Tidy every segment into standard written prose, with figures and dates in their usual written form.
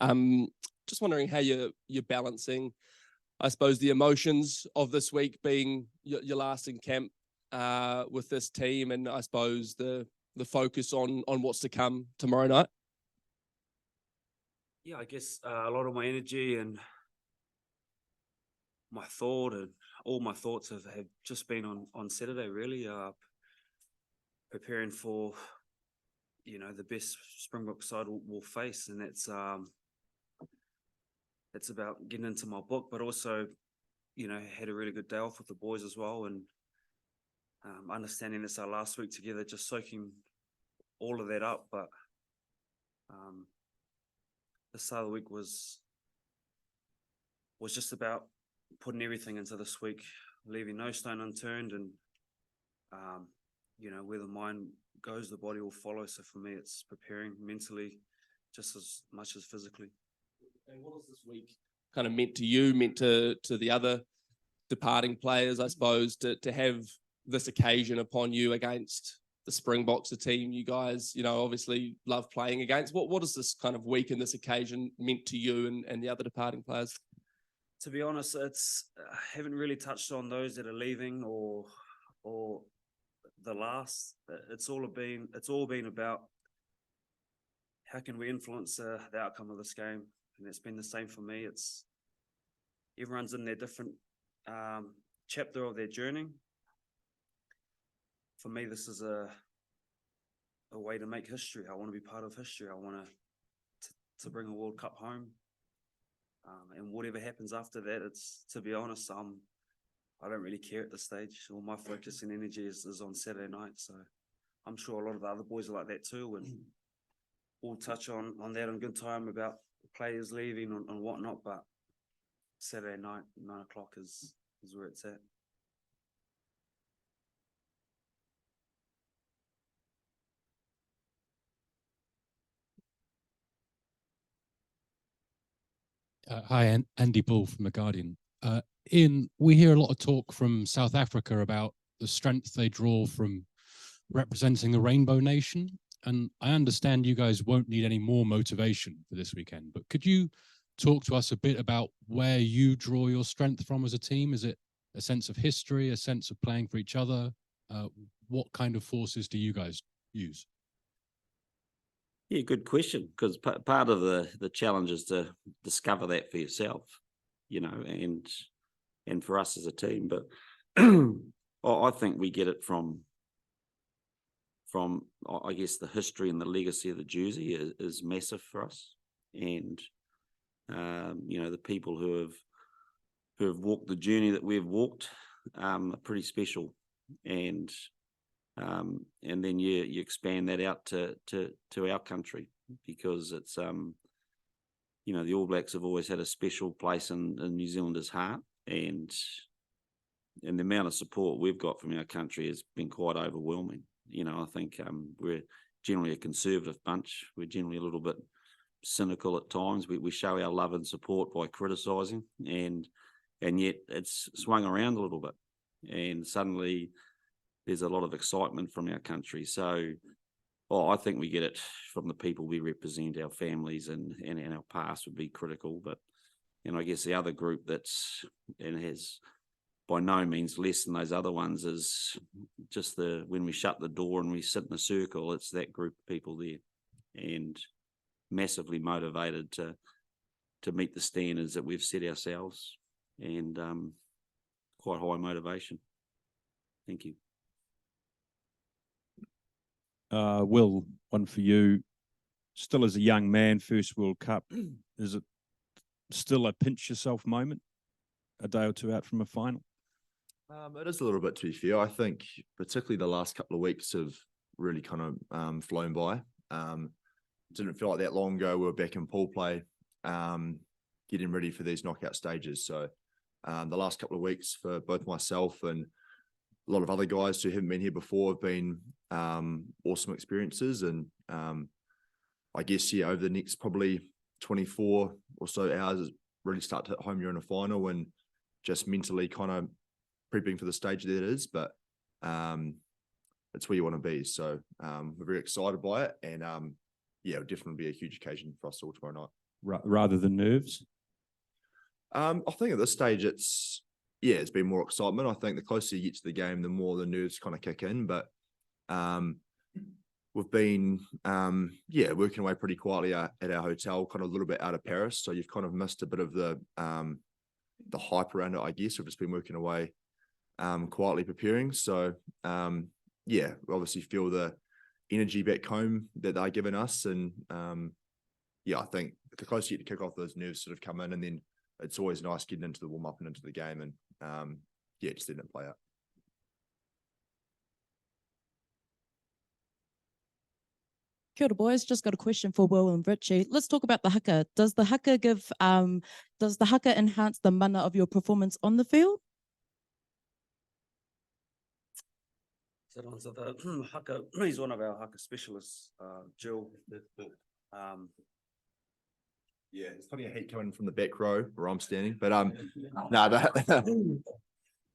Just wondering how you're balancing, I suppose, the emotions of this week being your last in camp with this team, and I suppose the focus on what's to come tomorrow night. Yeah, I guess a lot of my energy and my thought and all my thoughts have just been on Saturday, really, preparing for, the best Springbok side we'll face. And that's about getting into my book, but also, had a really good day off with the boys as well. And understanding it's our last week together, just soaking all of that up. But the start of the week was just about putting everything into this week, leaving no stone unturned, and where the mind goes, the body will follow. So for me, it's preparing mentally just as much as physically. And what has this week kind of meant to you, meant to the other departing players, I suppose, to have this occasion upon you against the Springboks, a team you guys, obviously love playing against? What has this kind of week and this occasion meant to you and the other departing players? To be honest, I haven't really touched on those that are leaving or the last. It's all been about how can we influence the outcome of this game, and it's been the same for me. It's everyone's in their different chapter of their journey. For me, this is a way to make history. I want to be part of history. I want to bring a World Cup home. And whatever happens after that, to be honest, I don't really care at this stage. All my focus and energy is on Saturday night. So I'm sure a lot of the other boys are like that too. And we'll touch on that in good time about players leaving and whatnot. But Saturday night, 9 o'clock is where it's at. Hi, Andy Bull from The Guardian. Ian, we hear a lot of talk from South Africa about the strength they draw from representing the Rainbow Nation. And I understand you guys won't need any more motivation for this weekend, but could you talk to us a bit about where you draw your strength from as a team? Is it a sense of history, a sense of playing for each other? What kind of forces do you guys use? Yeah, good question, because part of the challenge is to discover that for yourself, and for us as a team. But I think we get it from I guess the history and the legacy of the jersey is massive for us, and the people who have walked the journey that we've walked are pretty special, and then you expand that out to our country, because it's the All Blacks have always had a special place in New Zealanders' heart, and the amount of support we've got from our country has been quite overwhelming. I think we're generally a conservative bunch. We're generally a little bit cynical at times. We show our love and support by criticising, and yet it's swung around a little bit, and suddenly there's a lot of excitement from our country. So I think we get it from the people we represent. Our families and our past would be critical, but I guess the other group has by no means less than those other ones is just when we shut the door and we sit in a circle, it's that group of people there, and massively motivated to meet the standards that we've set ourselves, and quite high motivation. Thank you. Will, one for you. Still as a young man, first World Cup, is it still a pinch yourself moment a day or two out from a final? It is a little bit, to be fair. I think particularly the last couple of weeks have really kind of flown by. Didn't feel like that long ago we were back in pool play, getting ready for these knockout stages. So the last couple of weeks for both myself and a lot of other guys who haven't been here before have been awesome experiences. And I guess, over the next probably 24 or so hours, really start to hit home. You're in a final and just mentally kind of prepping for the stage that it is. But it's where you want to be. So we're very excited by it. And it'll definitely be a huge occasion for us all tomorrow night. rather than nerves? I think at this stage it's been more excitement. I think the closer you get to the game, the more the nerves kind of kick in. But we've been working away pretty quietly at our hotel, kind of a little bit out of Paris. So you've kind of missed a bit of the hype around it, I guess. We've just been working away quietly preparing. So we obviously feel the energy back home that they're giving us. And I think the closer you get to kick off, those nerves sort of come in, and then it's always nice getting into the warm-up and into the game, and just letting it play out. Kia ora, boys. Just got a question for Will and Richie. Let's talk about the haka. Does the haka enhance the mana of your performance on the field? So to answer the haka, he's one of our haka specialists, Jill. There's plenty of heat coming from the back row where I'm standing, but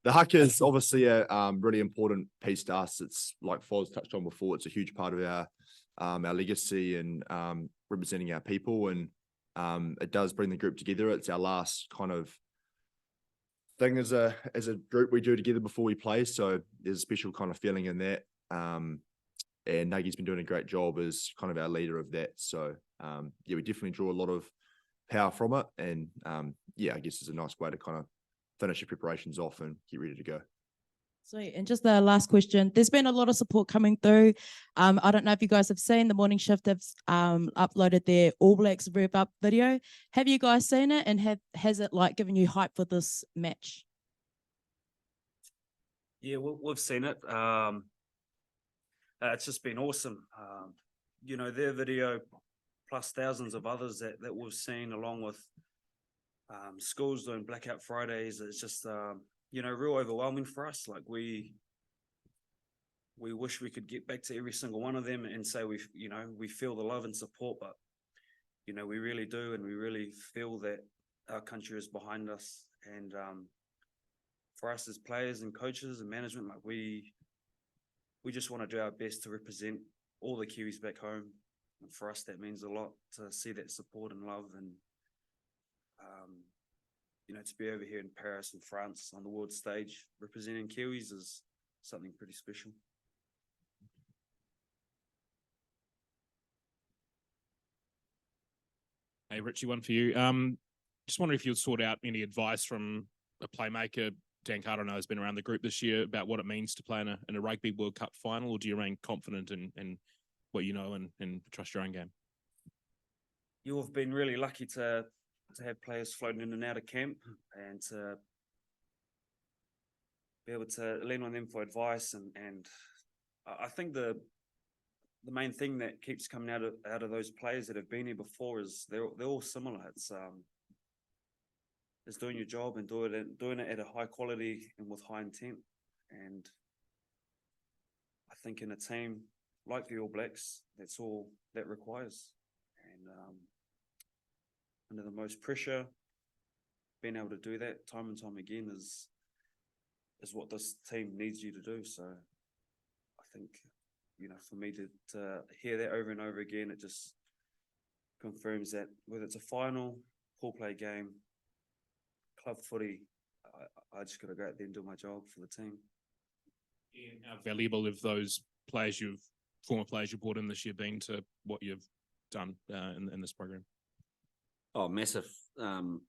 the haka is obviously a really important piece to us. It's like Foz touched on before. It's a huge part of our legacy and representing our people, and it does bring the group together. It's our last kind of thing as a group we do together before we play, so there's a special kind of feeling in that. And Nagi's been doing a great job as kind of our leader of that. So we definitely draw a lot of power from it, and I guess it's a nice way to kind of finish your preparations off and get ready to go. Sweet. And just the last question. There's been a lot of support coming through. I don't know if you guys have seen the Morning Shift have uploaded their All Blacks Rev Up video. Have you guys seen it, and has it like given you hype for this match? Yeah, we've seen it. It's just been awesome. Their video plus thousands of others that we've seen, along with schools doing Blackout Fridays. It's just real overwhelming for us. Like we wish we could get back to every single one of them and say we feel the love and support, but we really do, and we really feel that our country is behind us. And for us as players and coaches and management, like we just want to do our best to represent all the Kiwis back home. And for us, that means a lot to see that support and love, and to be over here in Paris and France on the world stage representing Kiwis is something pretty special. Hey, Richie, one for you. Just wondering if you'd sort out any advice from a playmaker. Dan Carter, I know, has been around the group this year about what it means to play in a Rugby World Cup final, or do you remain confident in what you know and trust your own game? You've been really lucky to have players floating in and out of camp, and to be able to lean on them for advice. And I think the main thing that keeps coming out of those players that have been here before is they're all similar. It's doing your job and doing it at a high quality and with high intent. And I think in a team like the All Blacks, that's all that requires. And under the most pressure, being able to do that time and time again is what this team needs you to do. So I think, for me to hear that over and over again, it just confirms that whether it's a final, pool play game, club footy, I just got to go out there and do my job for the team. And how valuable have those former players you brought in this year been to what you've done in this program? Oh, massive. How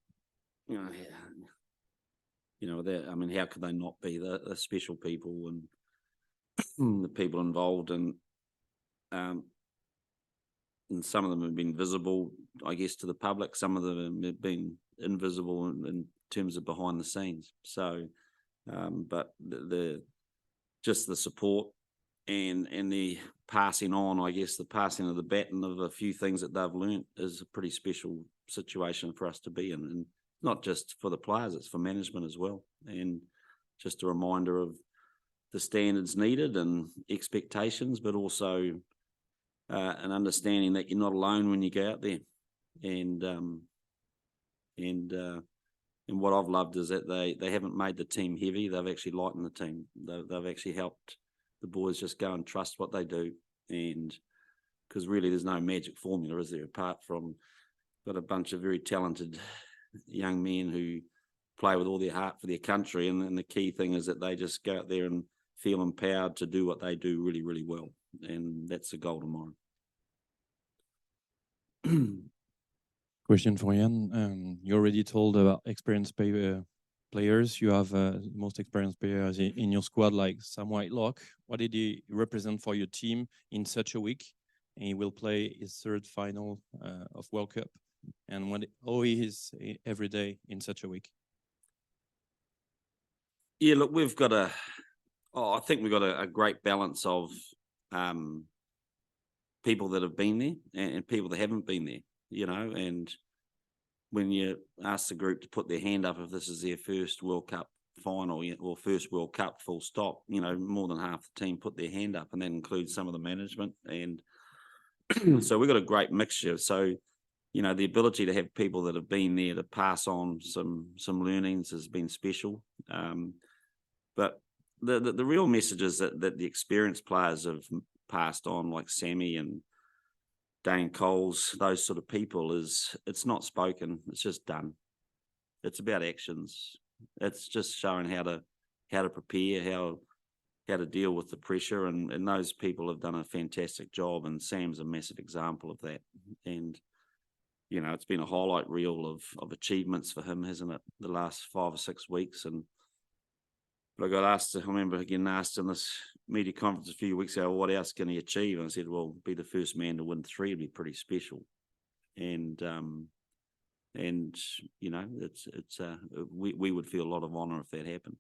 could they not be the special people and the people involved, and some of them have been visible, I guess, to the public. Some of them have been invisible in terms of behind the scenes. So, but just the support and the passing on, I guess, the passing of the baton of a few things that they've learnt is a pretty special situation for us to be in, and not just for the players, it's for management as well. And just a reminder of the standards needed and expectations, but also an understanding that you're not alone when you go out there. And what I've loved is that they haven't made the team heavy. They've actually lightened the team. They've actually helped the boys just go and trust what they do. And because really there's no magic formula, is there, apart from got a bunch of very talented young men who play with all their heart for their country, and the key thing is that they just go out there and feel empowered to do what they do really, really well, and that's the goal tomorrow. Question for Ian. You already told about experienced players. You have most experienced players in your squad, like Sāmoa Whitelock. What did he represent for your team in such a week? And he will play his third final of World Cup. And how he is every day in such a week? Yeah, look, I think we've got a great balance of people that have been there and people that haven't been there, you know, and when you ask the group to put their hand up if this is their first World Cup final or first World Cup full stop, you know, more than half the team put their hand up, and that includes some of the management. And so we've got a great mixture. So, you know, the ability to have people that have been there to pass on some learnings has been special. But the real message is that the experienced players have passed on, like Sammy and Dane Coles, those sort of people, it's not spoken, it's just done. It's about actions. It's just showing how to prepare, how to deal with the pressure, and those people have done a fantastic job, and Sam's a massive example of that. And you know, it's been a highlight reel of achievements for him, hasn't it, the last 5 or 6 weeks. But I got asked, I remember getting asked in this media conference a few weeks ago, what else can he achieve? And I said, well, be the first man to win 3 would be pretty special. And you know, we would feel a lot of honour if that happened.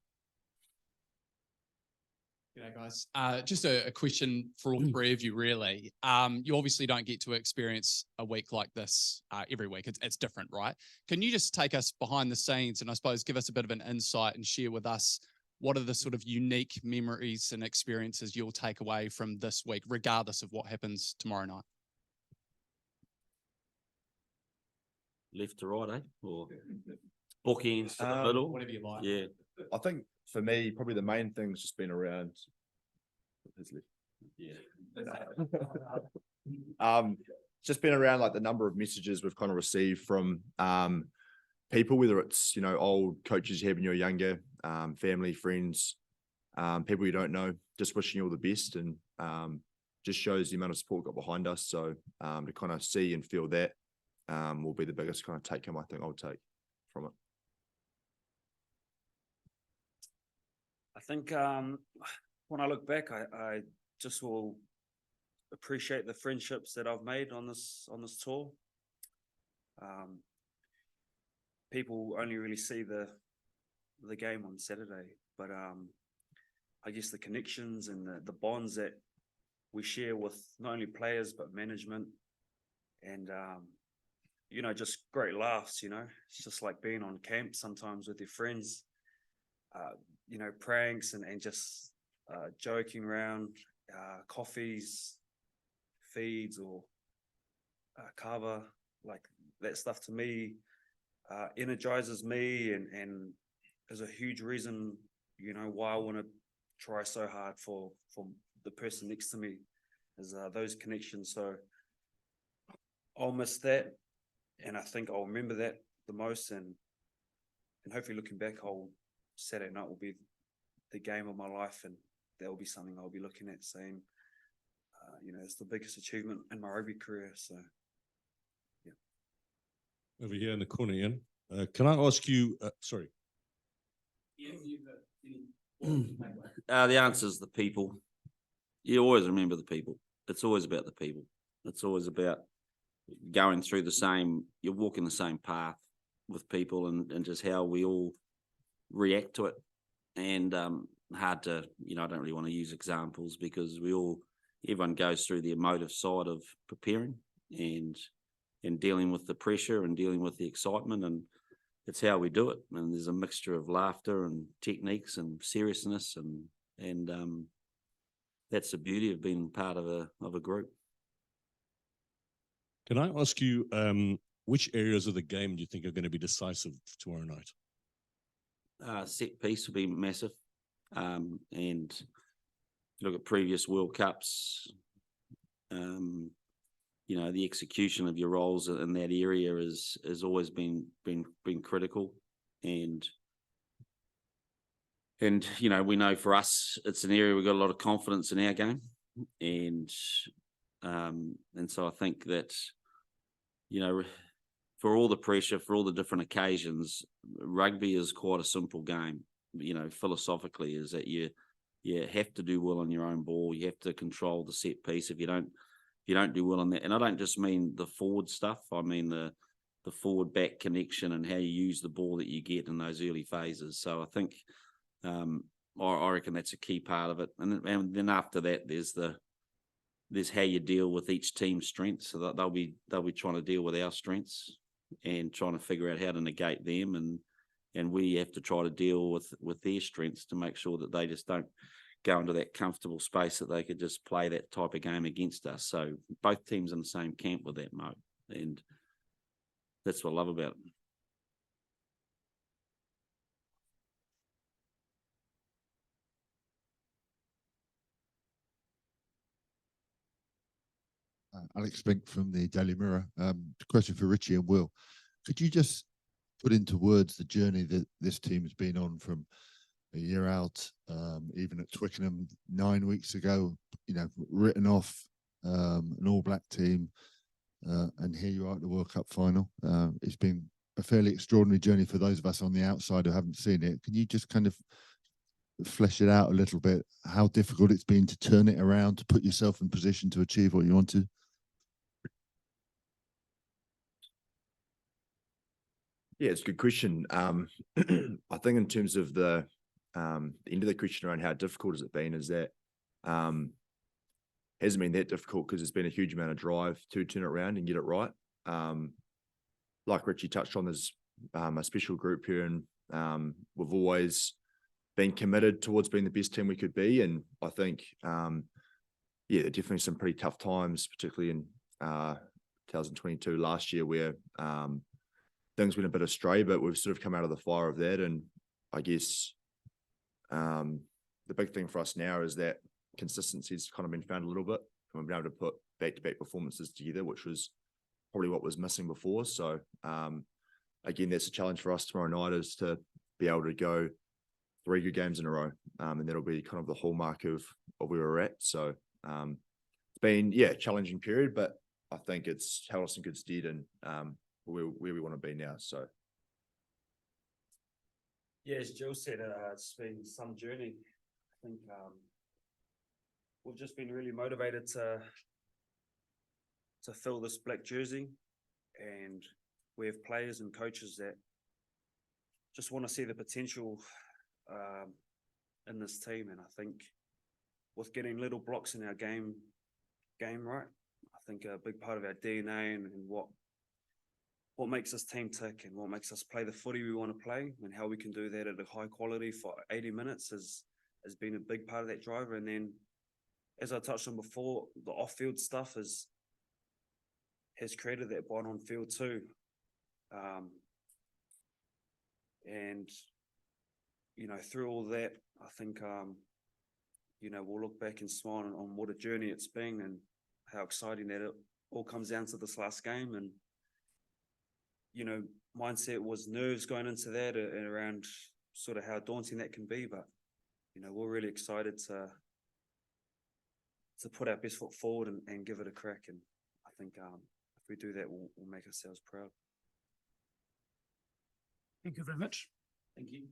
G'day, guys. Just a question for all 3 of you, really. You obviously don't get to experience a week like this every week. It's different, right? Can you just take us behind the scenes and I suppose give us a bit of an insight and share with us what are the sort of unique memories and experiences you'll take away from this week, regardless of what happens tomorrow night? Left to right, eh? Or bookends to the middle? Whatever you like. Yeah. I think for me, probably the main thing has just been around just been around like the number of messages we've kind of received from people, whether it's, you know, old coaches you have when you're younger, family, friends, people you don't know, just wishing you all the best, and just shows the amount of support got behind us. So to kind of see and feel that will be the biggest kind of take home I think I'll take from it. I think when I look back, I just will appreciate the friendships that I've made on this tour. People only really see the game on Saturday, but I guess the connections and the bonds that we share with not only players but management, and you know, just great laughs. You know, it's just like being on camp sometimes with your friends. You know, pranks and just joking around, coffees, feeds, or kava, like that stuff to me energizes me and is a huge reason, you know, why I want to try so hard for the person next to me, is those connections. So I'll miss that, and I think I'll remember that the most, and hopefully looking back, Saturday night will be the game of my life, and that will be something I'll be looking at saying, you know, it's the biggest achievement in my rugby career. So, yeah. Over here in the corner, Ian. Can I ask you? Sorry. The answer is the people. You always remember the people. It's always about the people. It's always about going through you're walking the same path with people, and just how we all react to it. And hard to, you know, I don't really want to use examples because everyone goes through the emotive side of preparing and dealing with the pressure and dealing with the excitement, and it's how we do it. And there's a mixture of laughter and techniques and seriousness, and that's the beauty of being part of a group. Can I ask you which areas of the game do you think are going to be decisive tomorrow night? Set piece will be massive, and look at previous World Cups. you know, the execution of your roles in that area is always been critical, and you know, we know for us it's an area we've got a lot of confidence in our game, and so I think that, you know, for all the pressure, for all the different occasions, rugby is quite a simple game. You know, philosophically, is that you have to do well on your own ball. You have to control the set piece. If you don't do well on that, and I don't just mean the forward stuff. I mean the forward back connection and how you use the ball that you get in those early phases. So I think I reckon that's a key part of it. And then after that, there's how you deal with each team's strengths. So that they'll be trying to deal with our strengths and trying to figure out how to negate them, and we have to try to deal with their strengths to make sure that they just don't go into that comfortable space that they could just play that type of game against us. So both teams in the same camp with that, Mo, and that's what I love about it. Alex Spink from the Daily Mirror. Question for Richie and Will. Could you just put into words the journey that this team has been on from a year out, even at Twickenham 9 weeks ago, you know, written off an All Black team, and here you are at the World Cup final. It's been a fairly extraordinary journey for those of us on the outside who haven't seen it. Can you just kind of flesh it out a little bit, how difficult it's been to turn it around, to put yourself in position to achieve what you want to? Yeah, it's a good question. I think in terms of the end of the question around how difficult has it been, is that hasn't been that difficult because there's been a huge amount of drive to turn it around and get it right. Like Richie touched on, there's a special group here, and we've always been committed towards being the best team we could be. And I think, yeah, definitely some pretty tough times, particularly in 2022 last year, where things went a bit astray, but we've sort of come out of the fire of that. And I guess the big thing for us now is that consistency's kind of been found a little bit, and we've been able to put back-to-back performances together, which was probably what was missing before. So again, that's a challenge for us tomorrow night, is to be able to go 3 good games in a row, and that'll be kind of the hallmark of where we're at. So it's been, yeah, a challenging period, but I think it's held us in good stead, and where we want to be now. So yeah, as Jill said, it's been some journey. I think we've just been really motivated to fill this black jersey, and we have players and coaches that just want to see the potential in this team. And I think with getting little blocks in our game right, I think a big part of our DNA and what makes this team tick and what makes us play the footy we want to play, and how we can do that at a high quality for 80 minutes has been a big part of that driver. And then, as I touched on before, the off-field stuff has created that bond on field too. And, you know, through all that, I think, you know, we'll look back and smile on what a journey it's been, and how exciting that it all comes down to this last game. And, you know, mindset was nerves going into that, and around sort of how daunting that can be. But, you know, we're really excited to put our best foot forward and give it a crack. And I think if we do that, we'll make ourselves proud. Thank you very much. Thank you.